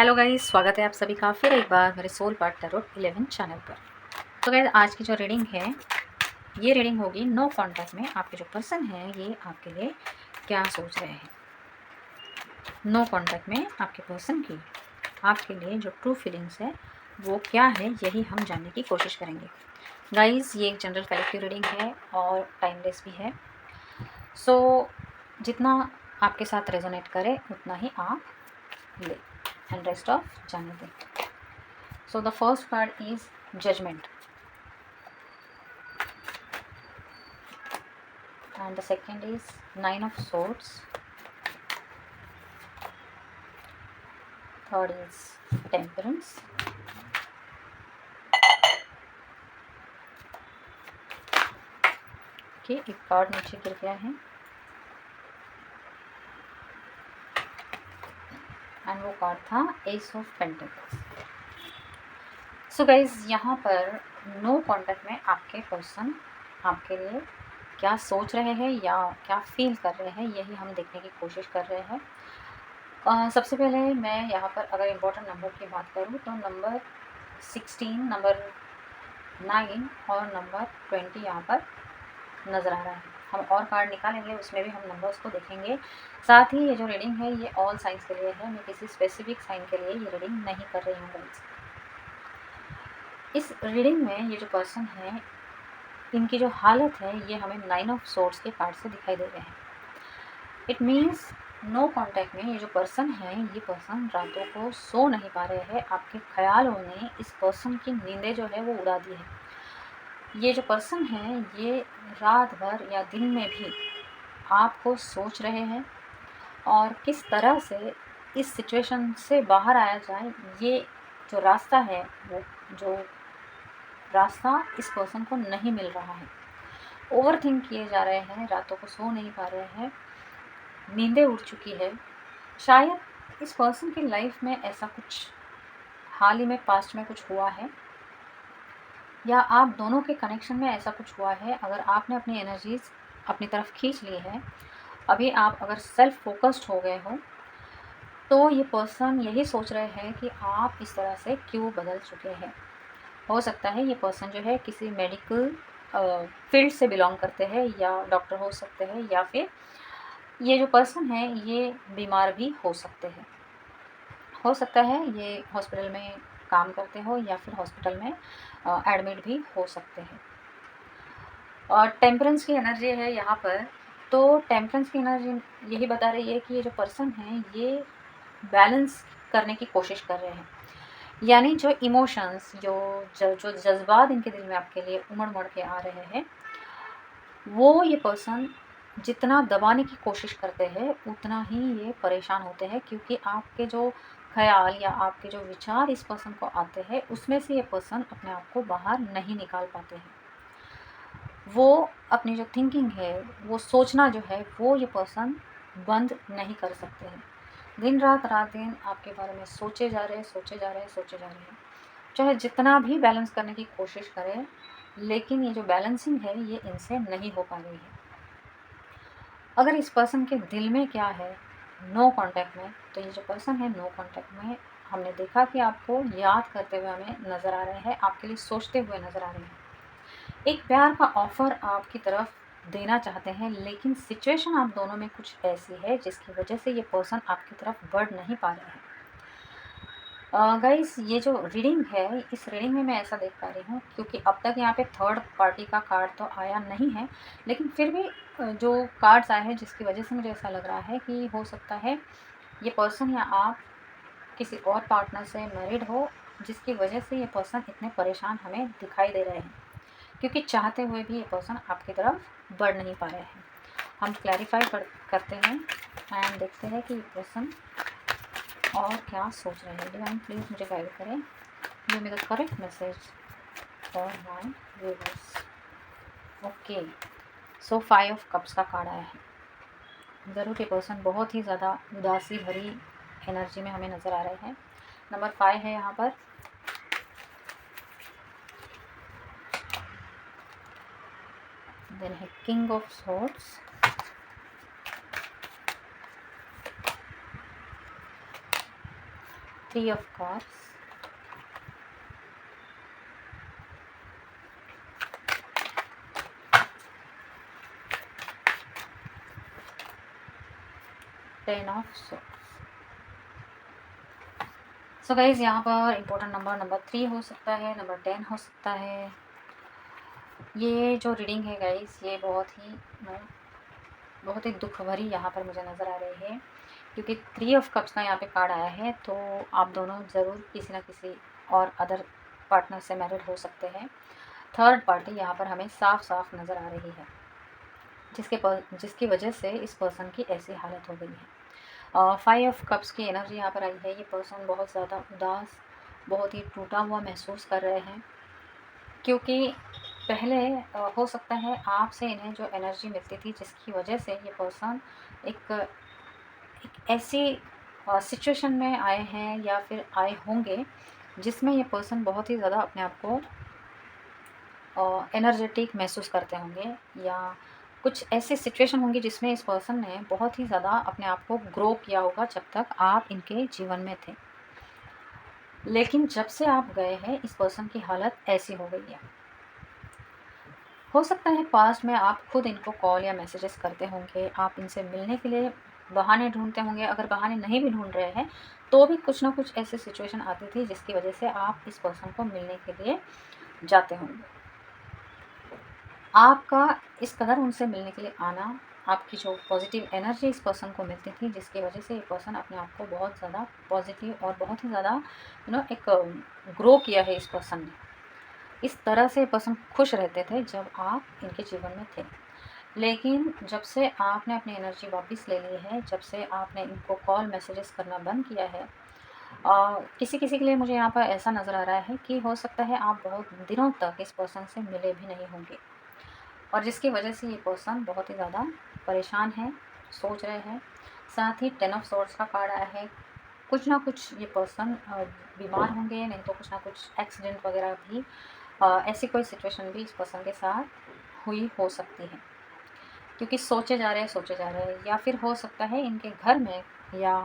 Hello guys, स्वागत है आप सभी का फिर एक बार मेरे सोल पार्ट टैरो 11 चैनल पर। तो गाइस, आज की जो रीडिंग है ये रीडिंग होगी नो कॉन्टैक्ट में आपके जो पर्सन है ये आपके लिए क्या सोच रहे हैं। नो कॉन्टैक्ट में आपके पर्सन की आपके लिए जो ट्रू फीलिंग्स है वो क्या है, यही हम जानने की कोशिश करेंगे। गाइस, ये एक जनरल कलेक्टिव रीडिंग है और टाइमलेस भी है। सो जितना आपके साथ रेजोनेट करे उतना ही आप ले एंड रेस्ट ऑफ जाने दें। So the first card is Judgment, and the second is Nine of Swords, third is Temperance, okay, एक कार्ड नीचे गिर गया है एंड वो कार्ड था S of pentacles. So guys, यहाँ पर नो कॉन्टैक्ट में आपके पर्सन आपके लिए क्या सोच रहे हैं या क्या फील कर रहे हैं, यही हम देखने की कोशिश कर रहे हैं। सबसे पहले मैं यहाँ पर अगर इम्पोर्टेंट नंबर की बात करूँ तो नंबर 16, नंबर 9 और नंबर 20 यहाँ पर नज़र आ रहा है। हम और कार्ड निकालेंगे, उसमें भी हम नंबर्स को देखेंगे। साथ ही ये जो रीडिंग है ये ऑल साइंस के लिए है, मैं किसी स्पेसिफिक साइन के लिए ये रीडिंग नहीं कर रही हूँ गाइस। इस रीडिंग में ये जो पर्सन है इनकी जो हालत है ये हमें 9 ऑफ सोर्ड्स के कार्ड से दिखाई दे रहे हैं। इट मीन्स नो कॉन्टैक्ट में ये जो पर्सन है ये पर्सन रातों को सो नहीं पा रहे हैं। आपके ख्यालों ने इस पर्सन की नींदें जो है वो उड़ा दी है। ये जो पर्सन है ये रात भर या दिन में भी आपको सोच रहे हैं और किस तरह से इस सिचुएशन से बाहर आया जाए, ये जो रास्ता है वो जो रास्ता इस पर्सन को नहीं मिल रहा है। ओवर थिंक किए जा रहे हैं, रातों को सो नहीं पा रहे हैं, नींदें उड़ चुकी है। शायद इस पर्सन की लाइफ में ऐसा कुछ हाल ही में पास्ट में कुछ हुआ है या आप दोनों के कनेक्शन में ऐसा कुछ हुआ है। अगर आपने अपनी एनर्जीज अपनी तरफ खींच ली है, अभी आप अगर सेल्फ फोकस्ड हो गए हो, तो ये पर्सन यही सोच रहे हैं कि आप इस तरह से क्यों बदल चुके हैं। हो सकता है ये पर्सन जो है किसी मेडिकल फील्ड से बिलोंग करते हैं या डॉक्टर हो सकते हैं, या फिर ये जो पर्सन है ये बीमार भी हो सकते हैं। हो सकता है ये हॉस्पिटल में काम करते हो या फिर हॉस्पिटल में एडमिट भी हो सकते हैं। और टेम्परेंस की एनर्जी है यहाँ पर, तो टेम्परेंस की एनर्जी यही बता रही है कि ये जो पर्सन है ये बैलेंस करने की कोशिश कर रहे हैं। यानी जो इमोशंस जो जज्बात इनके दिल में आपके लिए उमड़ के आ रहे हैं, वो ये पर्सन जितना दबाने की कोशिश करते हैं उतना ही ये परेशान होते हैं, क्योंकि आपके जो ख्याल या आपके जो विचार इस पर्सन को आते हैं उसमें से ये पर्सन अपने आप को बाहर नहीं निकाल पाते हैं। वो अपनी जो थिंकिंग है, वो सोचना जो है, वो ये पर्सन बंद नहीं कर सकते हैं। दिन रात दिन आपके बारे में सोचे जा रहे हैं। चाहे जितना भी बैलेंस करने की कोशिश करें, लेकिन ये जो बैलेंसिंग है ये इनसे नहीं हो पा रही है। अगर इस पर्सन के दिल में क्या है नो कॉन्टैक्ट में, तो ये जो पर्सन है नो कॉन्टैक्ट में हमने देखा कि आपको याद करते हुए हमें नज़र आ रहे हैं, आपके लिए सोचते हुए नज़र आ रहे हैं। एक प्यार का ऑफ़र आपकी तरफ देना चाहते हैं, लेकिन सिचुएशन आप दोनों में कुछ ऐसी है जिसकी वजह से ये पर्सन आपकी तरफ बढ़ नहीं पा रहे हैं। गाइस, ये जो रीडिंग है इस रीडिंग में मैं ऐसा देख पा रही हूँ, क्योंकि अब तक यहाँ पे थर्ड पार्टी का कार्ड तो आया नहीं है, लेकिन फिर भी जो कार्ड्स आए हैं जिसकी वजह से मुझे ऐसा लग रहा है कि हो सकता है ये पर्सन या आप किसी और पार्टनर से मैरिड हो, जिसकी वजह से ये पर्सन इतने परेशान हमें दिखाई दे रहे हैं, क्योंकि चाहते हुए भी ये पर्सन आपकी तरफ बढ़ नहीं पा रहे हैं। हम क्लैरिफाई करते हैं एंड देखते हैं कि ये पर्सन और क्या सोच रहे हैं। डिवाइन प्लीज़ मुझे गाइड करें, give me the correct message for my viewers. Okay, so 5 of cups का कार्ड आया है। ज़रूर ये पर्सन बहुत ही ज़्यादा उदासी भरी एनर्जी में हमें नज़र आ रहे हैं। नंबर 5 है यहाँ पर। देन है king of swords, 3 of Cups, Ten of Swords। So guys यहाँ पर इम्पोर्टेंट नंबर 3 हो सकता है, नंबर 10 हो सकता है। ये जो रीडिंग है गाइज, ये बहुत ही दुख भरी यहाँ पर मुझे नज़र आ रही है, क्योंकि 3 ऑफ कप्स का यहाँ पे कार्ड आया है। तो आप दोनों ज़रूर किसी ना किसी और अदर पार्टनर से मैरिड हो सकते हैं। थर्ड पार्टी यहाँ पर हमें साफ साफ नज़र आ रही है, जिसकी वजह से इस पर्सन की ऐसी हालत हो गई है। 5 ऑफ कप्स की एनर्जी यहाँ पर आई है। ये पर्सन बहुत ज़्यादा उदास, बहुत ही टूटा हुआ महसूस कर रहे हैं, क्योंकि पहले हो सकता है आपसे इन्हें जो एनर्जी मिलती थी, जिसकी वजह से ये पर्सन एक ऐसी सिचुएशन में आए हैं या फिर आए होंगे जिसमें ये पर्सन बहुत ही ज़्यादा अपने आप को एनर्जेटिक महसूस करते होंगे, या कुछ ऐसी सिचुएशन होंगी जिसमें इस पर्सन ने बहुत ही ज़्यादा अपने आप को ग्रो किया होगा जब तक आप इनके जीवन में थे। लेकिन जब से आप गए हैं, इस पर्सन की हालत ऐसी हो गई है। हो सकता है पास्ट में आप खुद इनको कॉल या मैसेजेस करते होंगे, आप इनसे मिलने के लिए बहाने ढूंढते होंगे। अगर बहाने नहीं भी ढूंढ रहे हैं तो भी कुछ ना कुछ ऐसी सिचुएशन आती थी जिसकी वजह से आप इस पर्सन को मिलने के लिए जाते होंगे। आपका इस कदर उनसे मिलने के लिए आना, आपकी जो पॉजिटिव एनर्जी इस पर्सन को मिलती थी, जिसकी वजह से ये पर्सन अपने आप को बहुत ज़्यादा पॉजिटिव और बहुत ही ज़्यादा एक ग्रो किया है इस पर्सन ने। इस तरह से पर्सन खुश रहते थे जब आप इनके जीवन में थे। लेकिन जब से आपने अपनी एनर्जी वापस ले ली है, जब से आपने इनको कॉल मैसेजेस करना बंद किया है, किसी किसी के लिए मुझे यहाँ पर ऐसा नज़र आ रहा है कि हो सकता है आप बहुत दिनों तक इस पर्सन से मिले भी नहीं होंगे, और जिसकी वजह से ये पर्सन बहुत ही ज़्यादा परेशान है, सोच रहे हैं। साथ ही 10 ऑफ सॉर्ड्स का कार्ड आया है। कुछ ना कुछ ये पर्सन बीमार होंगे, नहीं तो कुछ ना कुछ एक्सीडेंट वगैरह भी, ऐसी कोई सिचुएशन भी इस पर्सन के साथ हुई हो सकती है, क्योंकि सोचे जा रहे हैं, या फिर हो सकता है इनके घर में या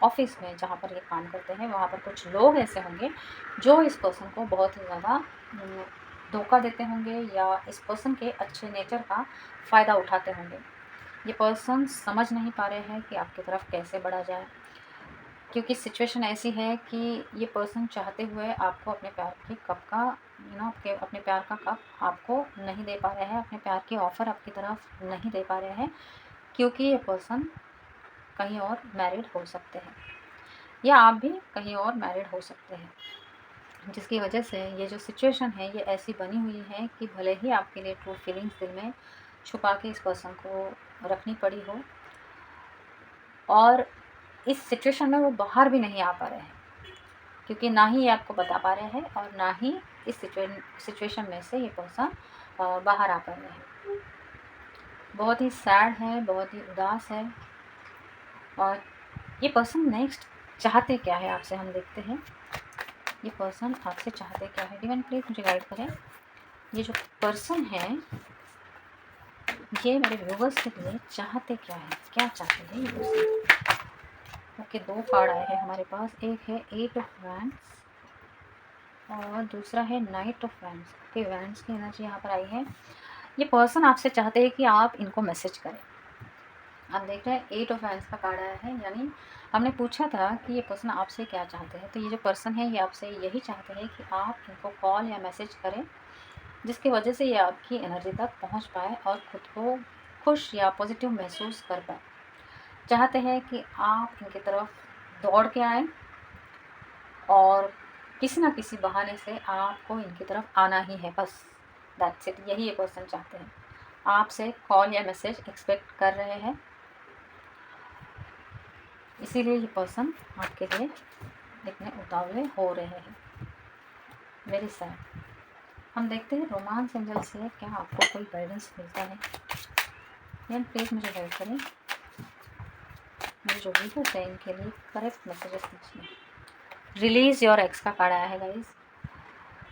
ऑफिस में जहाँ पर ये काम करते हैं, वहाँ पर कुछ लोग ऐसे होंगे जो इस पर्सन को बहुत ही ज़्यादा धोखा देते होंगे, या इस पर्सन के अच्छे नेचर का फ़ायदा उठाते होंगे। ये पर्सन समझ नहीं पा रहे हैं कि आपकी तरफ कैसे बढ़ा जाए, क्योंकि सिचुएशन ऐसी है कि ये पर्सन चाहते हुए आपको अपने प्यार के कप का अपने प्यार का कप आपको नहीं दे पा रहे हैं, अपने प्यार की ऑफ़र आपकी तरफ नहीं दे पा रहे हैं, क्योंकि ये पर्सन कहीं और मैरिड हो सकते हैं, या आप भी कहीं और मैरिड हो सकते हैं, जिसकी वजह से ये जो सिचुएशन है ये ऐसी बनी हुई है कि भले ही आपके लिए ट्रू फीलिंग्स दिल में छुपा के इस पर्सन को रखनी पड़ी हो, और इस सिचुएशन में वो बाहर भी नहीं आ पा रहे हैं, क्योंकि ना ही ये आपको बता पा रहे हैं और ना ही इस सिचुएशन में से ये पर्सन बाहर आ पा रहे हैं। बहुत ही सैड है, बहुत ही उदास है, और ये पर्सन नेक्स्ट चाहते क्या है आपसे, हम देखते हैं ये पर्सन आपसे चाहते क्या है। डिवाइन प्लीज मुझे गाइड करें। ये जो पर्सन है ये मेरे व्यूवर्स के लिए चाहते क्या है, क्या चाहते हैं ये पर्सन। ओके, 2 कार्ड आए हैं हमारे पास। एक है 8 ऑफ वैंड्स और दूसरा है night of wands. Okay, wands की एनर्जी यहाँ पर आई है। ये पर्सन आपसे चाहते हैं कि आप इनको मैसेज करें। आप देख रहे हैं 8 ऑफ वैंड्स का कार्ड आया है, यानी हमने पूछा था कि ये पर्सन आपसे क्या चाहते हैं, तो ये जो पर्सन है ये आपसे यही चाहते हैं कि आप इनको कॉल या मैसेज करें, जिसकी वजह से ये आपकी एनर्जी तक पहुँच पाए और ख़ुद को खुश या पॉजिटिव महसूस कर पाए। चाहते हैं कि आप इनकी तरफ दौड़ के आएँ और किसी ना किसी बहाने से आपको इनकी तरफ आना ही है, बस दैट्स इट। यही ये पर्सन चाहते हैं, आपसे कॉल या मैसेज एक्सपेक्ट कर रहे हैं, इसीलिए ये पर्सन आपके लिए इतने उतावले हो रहे हैं। Very sad. हम देखते हैं रोमांस एंजल से क्या आपको कोई गाइडेंस मिलता है। यानी प्लीज़ मुझे गाइड करें, मेरे जो वीडियोस है इनके लिए करेक्ट मैसेजेस दीजिए। रिलीज योर एक्स का कार्ड आया है guys.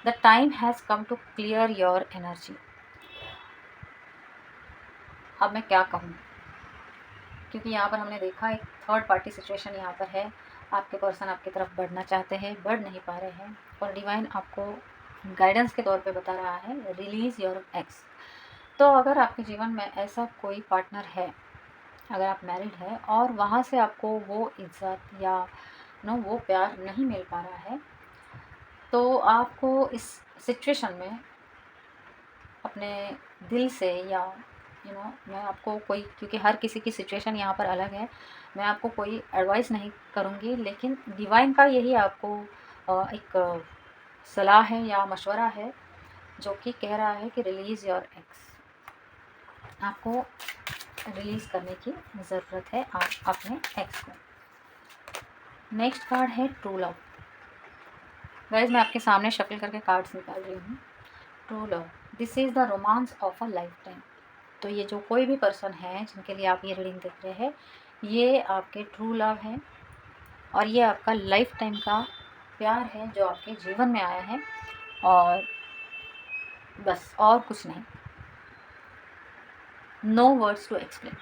The time has come to clear your energy. अब मैं क्या कहूँ, क्योंकि यहाँ पर हमने देखा एक थर्ड पार्टी सिचुएशन यहाँ पर है, आपके पर्सन आपकी तरफ बढ़ना चाहते हैं, बढ़ नहीं पा रहे हैं, और डिवाइन आपको गाइडेंस के तौर पे बता रहा है रिलीज़ योर एक्स। तो अगर आपके जीवन में ऐसा कोई पार्टनर है, अगर आप मैरिड है और वहाँ से आपको वो इज्जत या वो प्यार नहीं मिल पा रहा है, तो आपको इस सिचुएशन में अपने दिल से या मैं आपको कोई, क्योंकि हर किसी की सिचुएशन यहाँ पर अलग है, मैं आपको कोई एडवाइस नहीं करूँगी, लेकिन डिवाइन का यही आपको एक सलाह है या मशवरा है जो कि कह रहा है कि रिलीज़ योर एक्स। आपको रिलीज़ करने की ज़रूरत है आप अपने एक्स को। नेक्स्ट कार्ड है ट्रू लव। गाइस मैं आपके सामने शफल करके कार्ड्स निकाल रही हूँ। True love, this is the romance of a life time. तो ये जो कोई भी पर्सन है जिनके लिए आप ये रीडिंग देख रहे हैं, ये आपके ट्रू लव है और ये आपका लाइफ टाइम का प्यार है जो आपके जीवन में आया है, और बस और कुछ नहीं। No words to explain.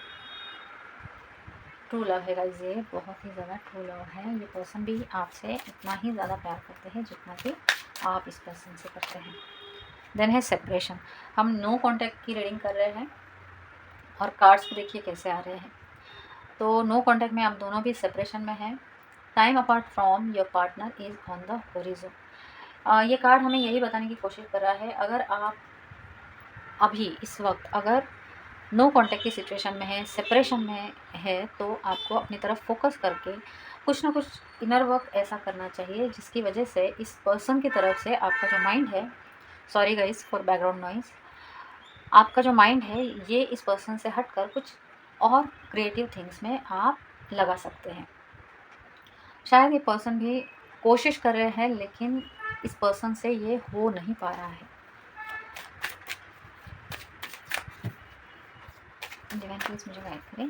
True love है गाइस, ये बहुत ही ज़्यादा ट्रू लव है। ये पर्सन भी आपसे इतना ही ज़्यादा प्यार करते हैं जितना कि आप इस पर्सन से करते हैं। देन है सेपरेशन। हम नो कॉन्टैक्ट की रीडिंग कर रहे हैं और कार्ड्स को देखिए कैसे आ रहे हैं। तो नो कॉन्टैक्ट में आप दोनों भी सेपरेशन में हैं। Time apart from your partner is on the horizon. ये कार्ड हमें यही बताने की कोशिश कर रहा है, अगर आप अभी इस वक्त अगर नो कॉन्टैक्ट की सिचुएशन में है, सेपरेशन में है, तो आपको अपनी तरफ फोकस करके कुछ ना कुछ इनर वर्क ऐसा करना चाहिए जिसकी वजह से इस पर्सन की तरफ से आपका जो माइंड है, sorry guys for background noise, आपका जो माइंड है ये इस पर्सन से हटकर कुछ और क्रिएटिव थिंग्स में आप लगा सकते हैं। शायद ये पर्सन भी कोशिश कर रहे हैं लेकिन इस पर्सन से ये हो नहीं पा रहा है। डिवाइन प्लीज मुझे गाइड करें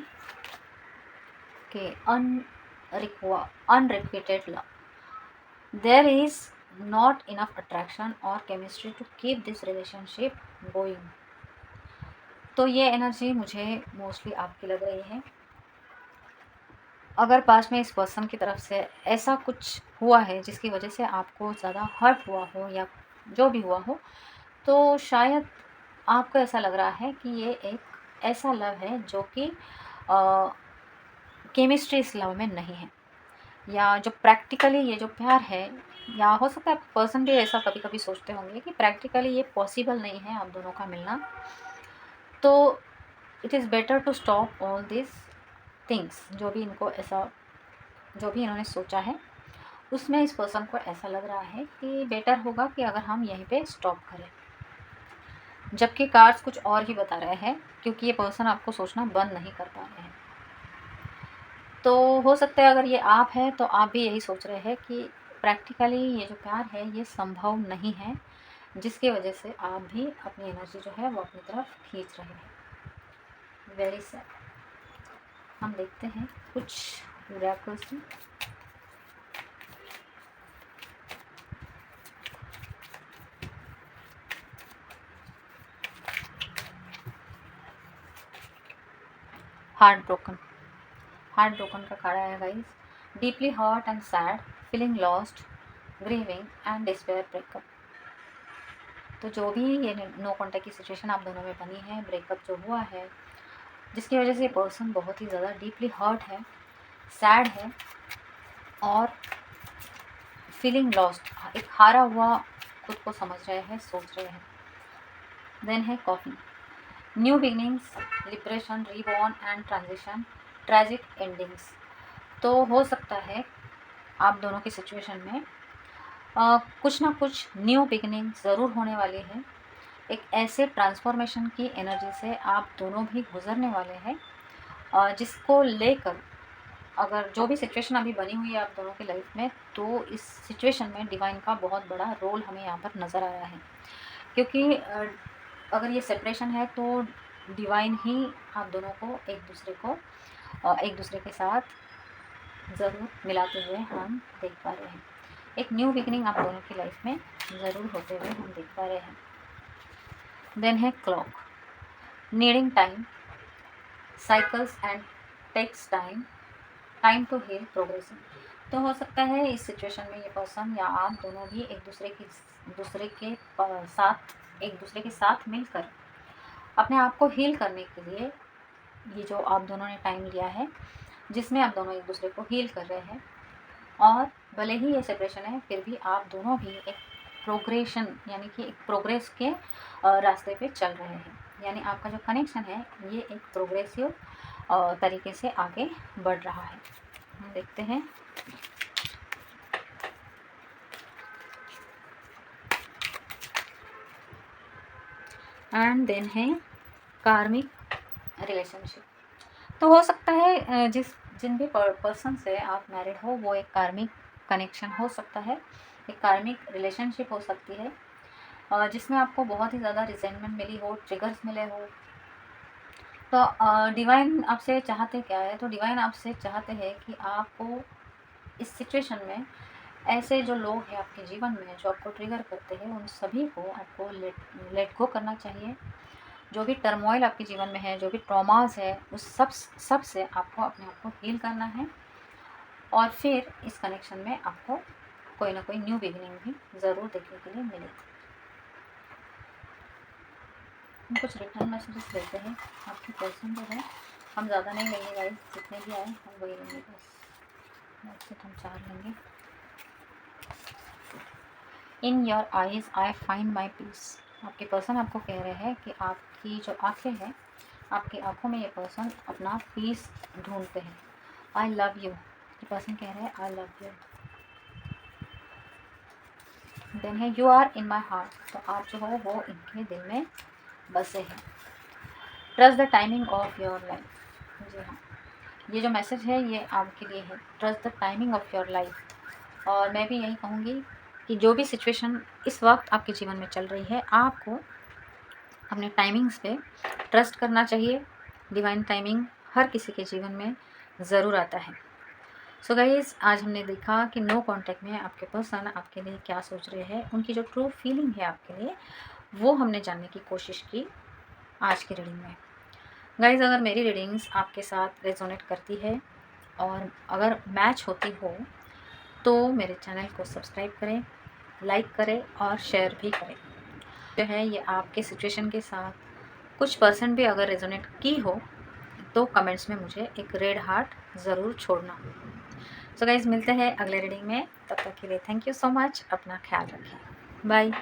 कि unrequited love, there is not enough attraction और chemistry to keep this relationship going. तो ये एनर्जी मुझे मोस्टली आपकी लग रही है। अगर पास में इस पर्सन की तरफ से ऐसा कुछ हुआ है जिसकी वजह से आपको ज़्यादा हर्ट हुआ हो या जो भी हुआ हो, तो शायद आपको ऐसा लग रहा है कि ये एक ऐसा लव है जो कि केमिस्ट्री इस लव में नहीं है, या जो प्रैक्टिकली ये जो प्यार है, या हो सकता है पर्सन भी ऐसा कभी कभी सोचते होंगे कि प्रैक्टिकली ये पॉसिबल नहीं है आप दोनों का मिलना। तो it is better to stop all this things. जो भी इनको ऐसा, जो भी इन्होंने सोचा है उसमें इस पर्सन को ऐसा लग रहा है कि बेटर होगा कि अगर हम यहीं पे स्टॉप करें, जबकि कार्ड्स कुछ और ही बता रहे हैं, क्योंकि ये पर्सन आपको सोचना बंद नहीं कर पा रहे हैं। तो हो सकता है अगर ये आप हैं तो आप भी यही सोच रहे हैं कि प्रैक्टिकली ये जो प्यार है ये संभव नहीं है, जिसकी वजह से आप भी अपनी एनर्जी जो है वो अपनी तरफ खींच रहे हैं। Very sad. हम देखते हैं कुछ मिरेकल्स। हार्ट ब्रोकन का कार्ड आया guys. Deeply hurt and sad, feeling lost, grieving and despair, breakup. तो जो भी ये नो कॉन्टैक्ट की सिचुएशन आप दोनों में बनी है, ब्रेकअप जो हुआ है, जिसकी वजह से पर्सन बहुत ही ज़्यादा डीपली हर्ट है, सैड है और फीलिंग लॉस्ट, एक हारा हुआ खुद को समझ रहे हैं, सोच रहे हैं। देन है coffee. New beginnings, liberation, reborn and transition, tragic endings. तो हो सकता है आप दोनों की सिचुएशन में कुछ ना कुछ न्यू बिगनिंग ज़रूर होने वाली है। एक ऐसे ट्रांसफॉर्मेशन की एनर्जी से आप दोनों भी गुजरने वाले हैं, जिसको लेकर अगर जो भी सिचुएशन अभी बनी हुई है आप दोनों की लाइफ में, तो इस सिचुएशन में डिवाइन का बहुत बड़ा रोल हमें यहाँ पर नज़र आ रहा है। क्योंकि अगर ये सेपरेशन है तो डिवाइन ही आप दोनों को एक दूसरे के साथ ज़रूर मिलाते हुए हम देख पा रहे हैं। एक न्यू बिगिनिंग आप दोनों की लाइफ में ज़रूर होते हुए हम देख पा रहे हैं। देन है clock. Needing time, cycles and takes time, time to heal, progressing. तो हो सकता है इस सिचुएशन में ये पर्सन या आप दोनों भी एक दूसरे के साथ मिलकर अपने आप को हील करने के लिए, ये जो आप दोनों ने टाइम लिया है जिसमें आप दोनों एक दूसरे को हील कर रहे हैं, और भले ही ये सेपरेशन है फिर भी आप दोनों भी एक प्रोग्रेशन यानी कि एक प्रोग्रेस के रास्ते पे चल रहे हैं। यानी आपका जो कनेक्शन है ये एक प्रोग्रेसिव तरीके से आगे बढ़ रहा है। हम देखते हैं। एंड देन है कार्मिक रिलेशनशिप। तो हो सकता है जिन भी पर्सन से आप मैरिड हो वो एक कार्मिक कनेक्शन हो सकता है, एक कार्मिक रिलेशनशिप हो सकती है जिसमें आपको बहुत ही ज़्यादा रिजेंटमेंट मिली हो, ट्रिगर्स मिले हो। तो डिवाइन आपसे चाहते क्या है? तो डिवाइन आपसे चाहते हैं कि आपको इस सिचुएशन में ऐसे जो लोग हैं आपके जीवन में जो आपको ट्रिगर करते हैं उन सभी को आपको लेट गो करना चाहिए। जो भी टर्मोइल आपके जीवन में है, जो भी ट्रॉमास है, उस सब से आपको अपने आप को हील करना है, और फिर इस कनेक्शन में आपको कोई ना कोई न्यू बिगिनिंग भी ज़रूर देखने के लिए मिलेगी। हम कुछ रिटर्न मैसेजेस लेते हैं। आपकी पर्सन जो है, हम ज़्यादा नहीं लेंगे गाइस, जितने भी आए हम वही लेंगे बस। हम 4 लेंगे। In your eyes I find my peace. आपके पर्सन आपको कह रहे हैं कि आपकी जो आंखें हैं, आपकी आंखों में ये पर्सन अपना पीस ढूंढते हैं। आई लव यू, ये पर्सन कह रहे हैं आई लव यू। देन है you are in my heart, तो आप जो हो वो इनके दिल में बसे हैं। Trust the timing of your life. जी हाँ, ये जो मैसेज है ये आपके लिए है, trust the timing of your life. और मैं भी यही कहूँगी कि जो भी सिचुएशन इस वक्त आपके जीवन में चल रही है, आपको अपने टाइमिंग्स पे ट्रस्ट करना चाहिए। डिवाइन टाइमिंग हर किसी के जीवन में ज़रूर आता है। सो गाइज़, आज हमने देखा कि नो कॉन्टैक्ट में आपके पर्सन आपके लिए क्या सोच रहे हैं, उनकी जो ट्रू फीलिंग है आपके लिए वो हमने जानने की कोशिश की आज की रीडिंग में। गाइज़, अगर मेरी रीडिंग्स आपके साथ रेजोनेट करती है और अगर मैच होती हो तो मेरे चैनल को सब्सक्राइब करें, लाइक करें और शेयर भी करें। जो है ये आपके सिचुएशन के साथ कुछ परसेंट भी अगर रेजोनेट की हो तो कमेंट्स में मुझे एक रेड हार्ट ज़रूर छोड़ना। सो गाइज़, मिलते हैं अगले रीडिंग में। तब तक के लिए थैंक यू सो मच। अपना ख्याल रखें। बाय।